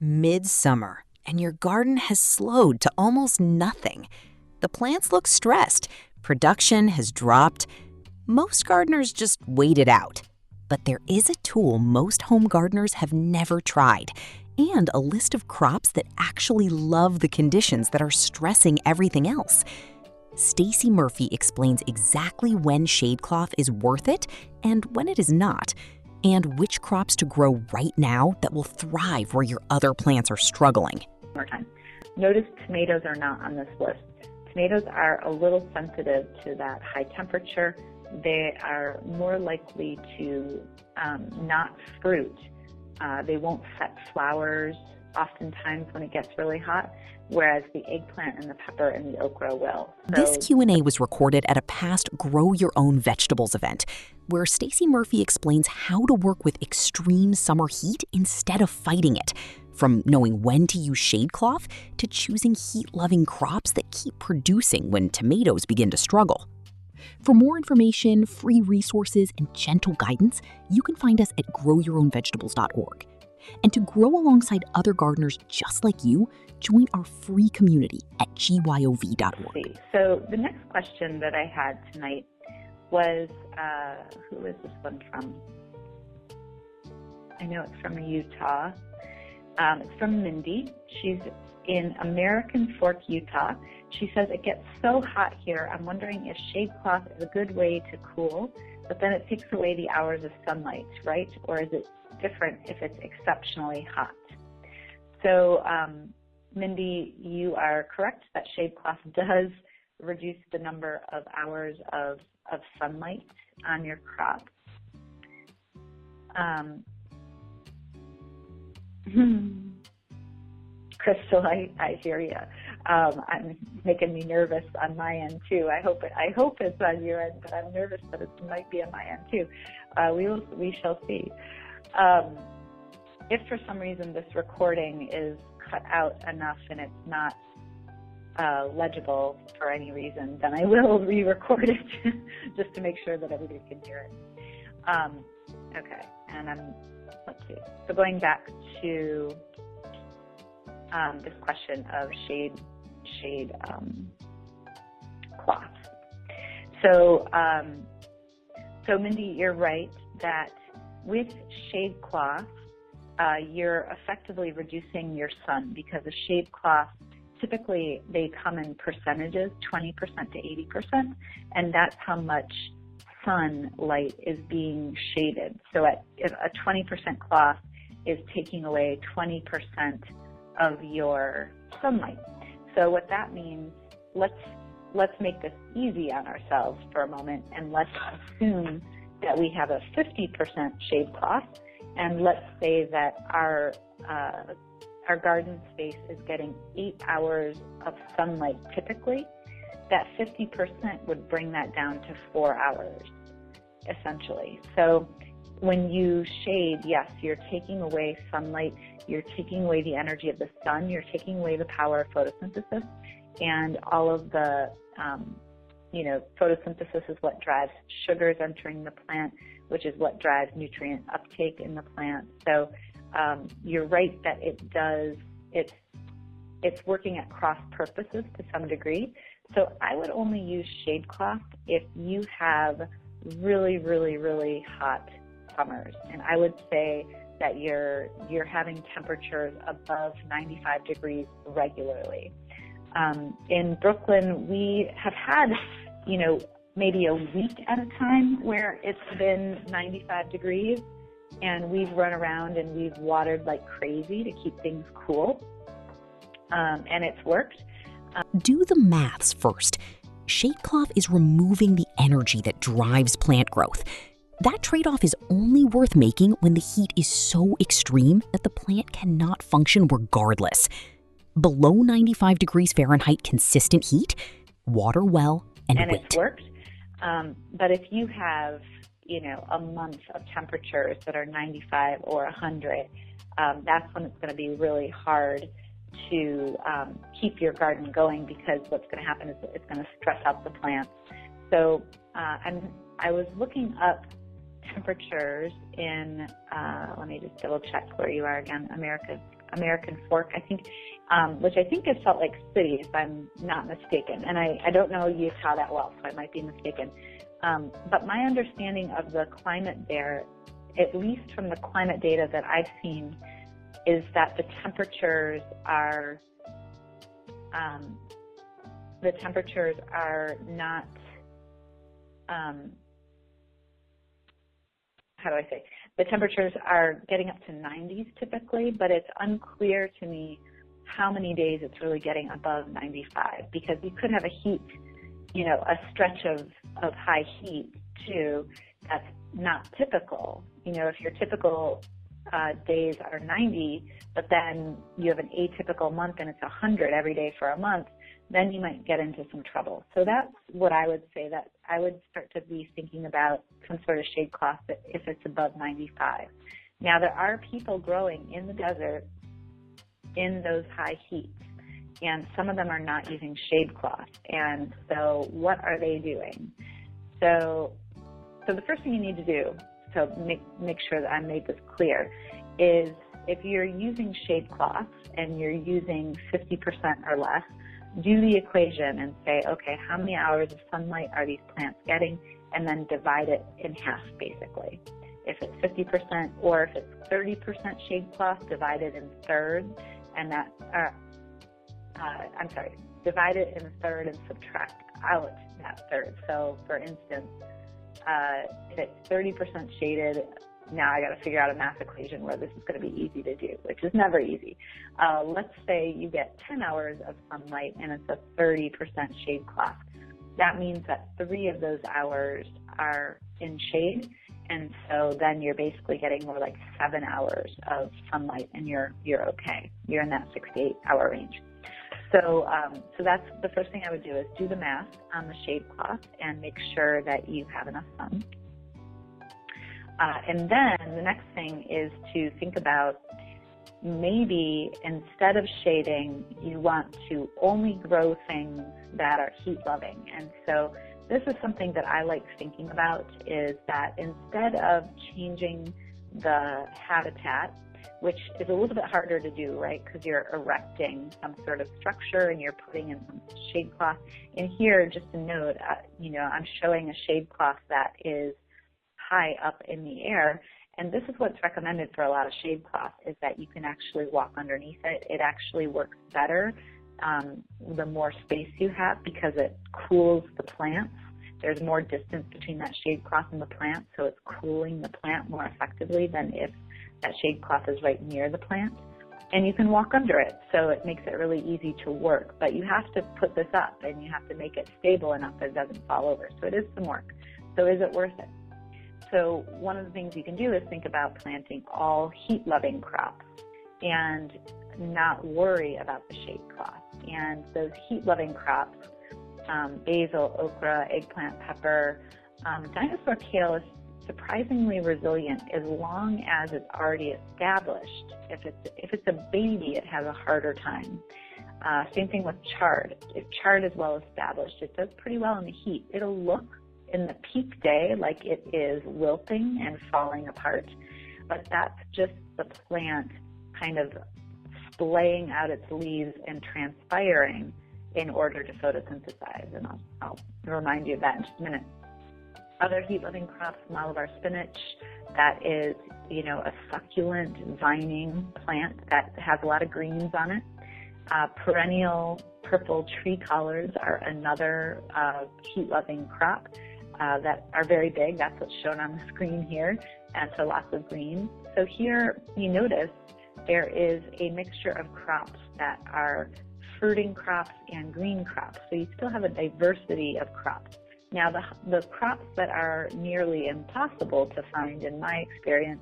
Midsummer, and your garden has slowed to almost nothing. The plants look stressed, production has dropped. Most gardeners just wait it out. But there is a tool most home gardeners have never tried, and a list of crops that actually love the conditions that are stressing everything else. Stacey Murphy explains exactly when shade cloth is worth it and when it is not, and which crops to grow right now that will thrive where your other plants are struggling. More time. Notice tomatoes are not on this list. Tomatoes are a little sensitive to that high temperature. They are more likely to not fruit. They won't set flowers oftentimes when it gets really hot, whereas the eggplant and the pepper and the okra will. This Q&A was recorded at a past Grow Your Own Vegetables event, where Stacey Murphy explains how to work with extreme summer heat instead of fighting it, from knowing when to use shade cloth to choosing heat-loving crops that keep producing when tomatoes begin to struggle. For more information, free resources, and gentle guidance, you can find us at growyourownvegetables.org. And to grow alongside other gardeners just like you, join our free community at gyov.org. So the next question that I had tonight was, who is this one from? I know it's from Utah. It's from Mindy. She's in American Fork, Utah. She says, it gets so hot here, I'm wondering if shade cloth is a good way to cool, but then it takes away the hours of sunlight, right? Or is it different if it's exceptionally hot? So, Mindy, you are correct that shade cloth does reduce the number of hours of sunlight on your crop. Crystal, I hear you. I'm making me nervous on my end too. I hope it's on your end, but I'm nervous that it might be on my end too. We shall see. If for some reason this recording is cut out enough and it's not legible for any reason, then I will re-record it just to make sure that everybody can hear it. Okay, and let's see. So going back to this question of shade cloth. So Mindy, you're right that with shade cloth, you're effectively reducing your sun, because a shade cloth, typically they come in percentages, 20% to 80%, and that's how much sunlight is being shaded. So a 20% cloth is taking away 20% of your sunlight. So what that means, let's make this easy on ourselves for a moment, and let's assume that we have a 50% shade cloth, and let's say that our garden space is getting 8 hours of sunlight typically. That 50% would bring that down to 4 hours, essentially. So when you shade, yes, you're taking away sunlight, you're taking away the energy of the sun, you're taking away the power of photosynthesis, and all of the, photosynthesis is what drives sugars entering the plant, which is what drives nutrient uptake in the plant. So you're right that it's working at cross purposes to some degree. So I would only use shade cloth if you have really, really, really hot summers. And I would say that you're having temperatures above 95 degrees regularly. In Brooklyn, we have had, maybe a week at a time where it's been 95 degrees, and we've run around and we've watered like crazy to keep things cool, and it's worked. Do the maths first. Shade cloth is removing the energy that drives plant growth. That trade-off is only worth making when the heat is so extreme that the plant cannot function regardless. Below 95 degrees Fahrenheit consistent heat, water well, and wait. It's worked. But if you have, a month of temperatures that are 95 or 100, that's when it's going to be really hard to keep your garden going, because what's going to happen is it's going to stress out the plants. So I was looking up temperatures in, let me just double check where you are again, America's American fork, I think, which I think is Salt Lake City, if I'm not mistaken. And I don't know Utah that well, so I might be mistaken. But my understanding of the climate there, at least from the climate data that I've seen, is that the temperatures are not, how do I say? The temperatures are getting up to 90s typically, but it's unclear to me how many days it's really getting above 95, because you could have a heat, a stretch of high heat too, that's not typical. If your typical days are 90, but then you have an atypical month and it's 100 every day for a month, then you might get into some trouble. So that's what I would say, that I would start to be thinking about some sort of shade cloth if it's above 95. Now, there are people growing in the desert in those high heats, and some of them are not using shade cloth. And so what are they doing? So the first thing you need to do, so make sure that I made this clear, is if you're using shade cloth and you're using 50% or less, do the equation and say, okay, how many hours of sunlight are these plants getting? And then divide it in half, basically. If it's 50% or if it's 30% shade cloth, divide it in thirds, and divide it in a third and subtract out that third. So, for instance, if it's 30% shaded, now I got to figure out a math equation where this is going to be easy to do, which is never easy. Let's say you get 10 hours of sunlight and it's a 30% shade cloth. That means that 3 of those hours are in shade, and so then you're basically getting more like 7 hours of sunlight, and you're okay. You're in that 6 to 8 hour range. So that's the first thing I would do, is do the math on the shade cloth and make sure that you have enough sun. And then the next thing is to think about, maybe instead of shading, you want to only grow things that are heat loving. And so this is something that I like thinking about, is that instead of changing the habitat, which is a little bit harder to do, right, because you're erecting some sort of structure and you're putting in some shade cloth. And here, just a note, I'm showing a shade cloth that is high up in the air, and this is what's recommended for a lot of shade cloth, is that you can actually walk underneath it. It actually works better the more space you have, because it cools the plants. There's more distance between that shade cloth and the plant, so it's cooling the plant more effectively than if that shade cloth is right near the plant. And you can walk under it, so it makes it really easy to work. But you have to put this up, and you have to make it stable enough that it doesn't fall over. So it is some work. So is it worth it? So one of the things you can do is think about planting all heat-loving crops and not worry about the shade cloth. And those heat-loving crops, basil, okra, eggplant, pepper, dinosaur kale is surprisingly resilient as long as it's already established. If it's a baby, it has a harder time. Same thing with chard. If chard is well established, it does pretty well in the heat. It'll look in the peak day like it is wilting and falling apart, but that's just the plant kind of splaying out its leaves and transpiring in order to photosynthesize, and I'll remind you of that in just a minute. Other heat-loving crops, Malabar spinach, that is, a succulent vining plant that has a lot of greens on it. Perennial purple tree collards are another heat-loving crop that are very big. That's what's shown on the screen here, and so lots of green. So here you notice there is a mixture of crops that are fruiting crops and green crops. So you still have a diversity of crops. Now, the crops that are nearly impossible to find, in my experience,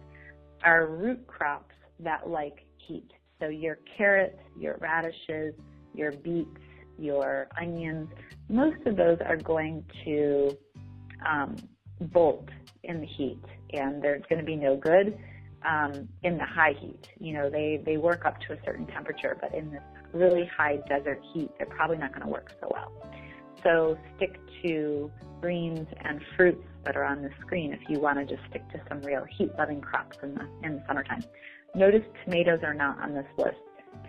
are root crops that like heat. So your carrots, your radishes, your beets, your onions, most of those are going to bolt in the heat, and they're going to be no good in the high heat. They work up to a certain temperature, but in this really high desert heat, they're probably not going to work so well. So stick to greens and fruits that are on the screen if you want to just stick to some real heat-loving crops in the summertime. Notice tomatoes are not on this list.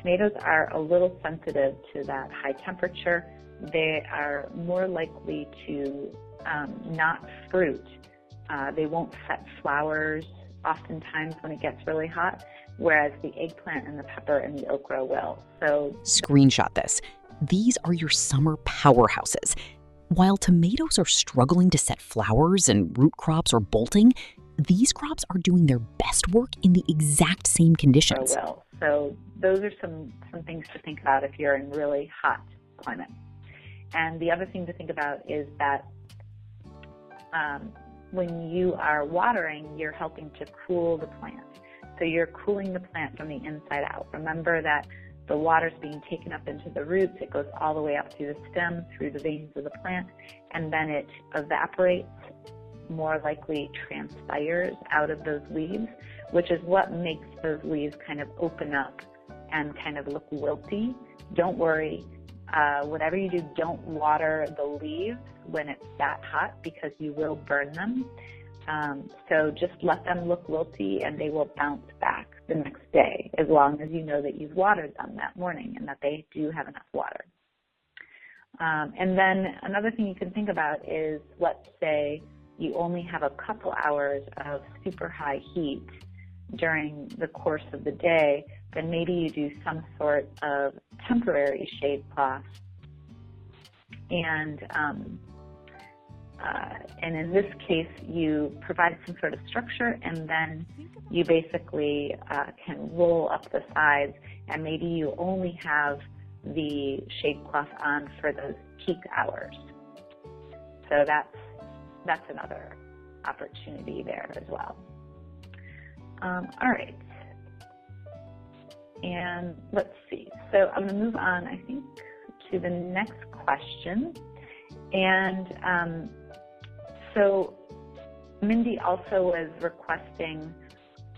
Tomatoes are a little sensitive to that high temperature. They are more likely to not fruit. They won't set flowers oftentimes when it gets really hot, whereas the eggplant and the pepper and the okra will. So screenshot this. These are your summer powerhouses. While tomatoes are struggling to set flowers and root crops are bolting, these crops are doing their best work in the exact same conditions. So those are some things to think about if you're in really hot climate. And the other thing to think about is that when you are watering, you're helping to cool the plant. So you're cooling the plant from the inside out. Remember that the water's being taken up into the roots. It goes all the way up through the stem, through the veins of the plant, and then it evaporates, more likely transpires out of those leaves, which is what makes those leaves kind of open up and kind of look wilty. Don't worry. Whatever you do, don't water the leaves when it's that hot because you will burn them. So just let them look wilty and they will bounce back the next day as long as you know that you've watered them that morning and that they do have enough water. And then another thing you can think about is, let's say you only have a couple hours of super high heat during the course of the day, then maybe you do some sort of temporary shade cloth. And in this case, you provide some sort of structure, and then you basically can roll up the sides, and maybe you only have the shade cloth on for those peak hours. So that's another opportunity there as well. All right. And let's see. So I'm going to move on, I think, to the next question. And so Mindy also was requesting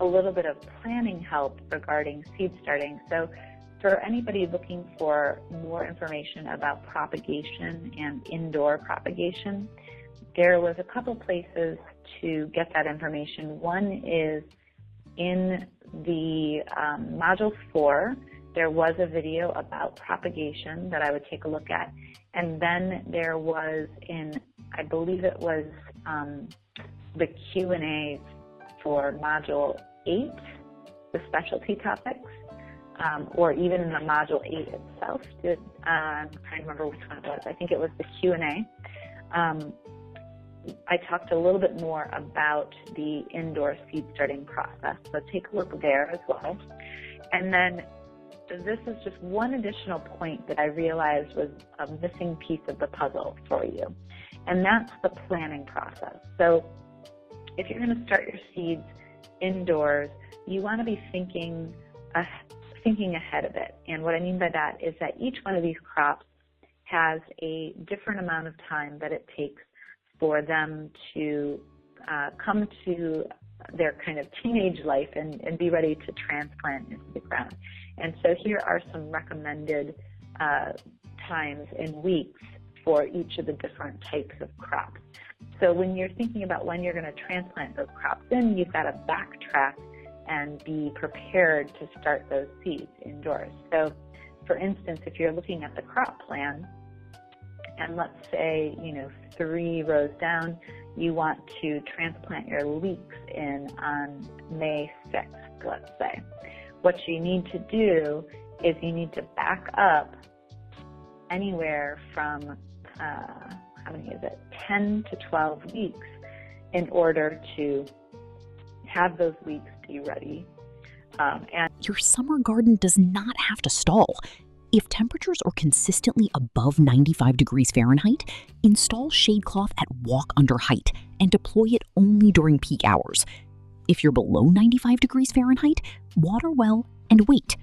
a little bit of planning help regarding seed starting. So for anybody looking for more information about propagation and indoor propagation, there was a couple places to get that information. One is in the Module 4, there was a video about propagation that I would take a look at. And then there was I believe it was the Q&A for Module 8, the specialty topics, or even in the Module 8 itself. I'm trying to remember which one it was. I think it was the Q&A. I talked a little bit more about the indoor seed starting process, so take a look there as well. And then this is just one additional point that I realized was a missing piece of the puzzle for you, and that's the planning process. So if you're going to start your seeds indoors, you want to be thinking ahead of it. And what I mean by that is that each one of these crops has a different amount of time that it takes for them to come to their kind of teenage life and be ready to transplant into the ground. And so here are some recommended times in weeks for each of the different types of crops. So when you're thinking about when you're going to transplant those crops in, you've got to backtrack and be prepared to start those seeds indoors. So for instance, if you're looking at the crop plan, and let's say, 3 rows down, you want to transplant your leeks in on May 6th, let's say. What you need to do is you need to back up anywhere from, 10 to 12 weeks in order to have those leeks be ready. And your summer garden does not have to stall. If temperatures are consistently above 95 degrees Fahrenheit, install shade cloth at walk under height and deploy it only during peak hours. If you're below 95 degrees Fahrenheit, water well and wait.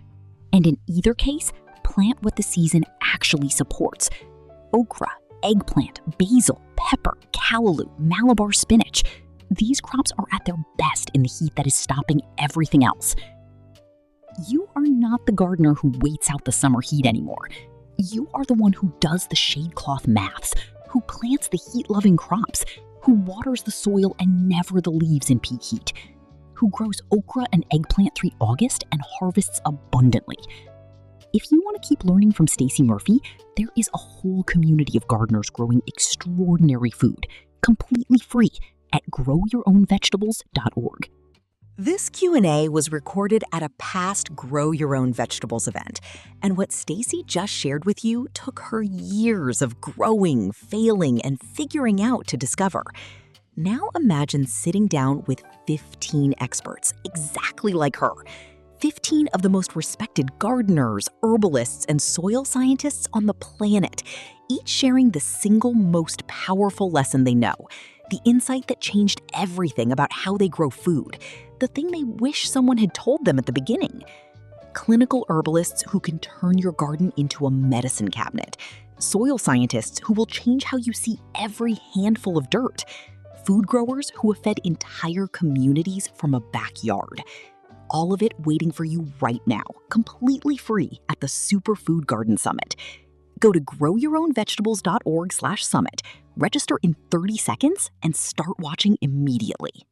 And in either case, plant what the season actually supports. Okra, eggplant, basil, pepper, callaloo, Malabar spinach. These crops are at their best in the heat that is stopping everything else. You are not the gardener who waits out the summer heat anymore. You are the one who does the shade cloth maths, who plants the heat-loving crops, who waters the soil and never the leaves in peak heat, who who grows okra and eggplant 3 August and harvests abundantly. If you want to keep learning from Stacey Murphy, there is a whole community of gardeners growing extraordinary food, completely free, at growyourownvegetables.org. This Q&A was recorded at a past Grow Your Own Vegetables event, and what Stacey just shared with you took her years of growing, failing, and figuring out to discover. Now imagine sitting down with 15 experts, exactly like her. 15 of the most respected gardeners, herbalists, and soil scientists on the planet, each sharing the single most powerful lesson they know, the insight that changed everything about how they grow food, the thing they wish someone had told them at the beginning. Clinical herbalists who can turn your garden into a medicine cabinet, soil scientists who will change how you see every handful of dirt, food growers who have fed entire communities from a backyard. All of it waiting for you right now, completely free at the Superfood Garden Summit. Go to growyourownvegetables.org/summit, register in 30 seconds, and start watching immediately.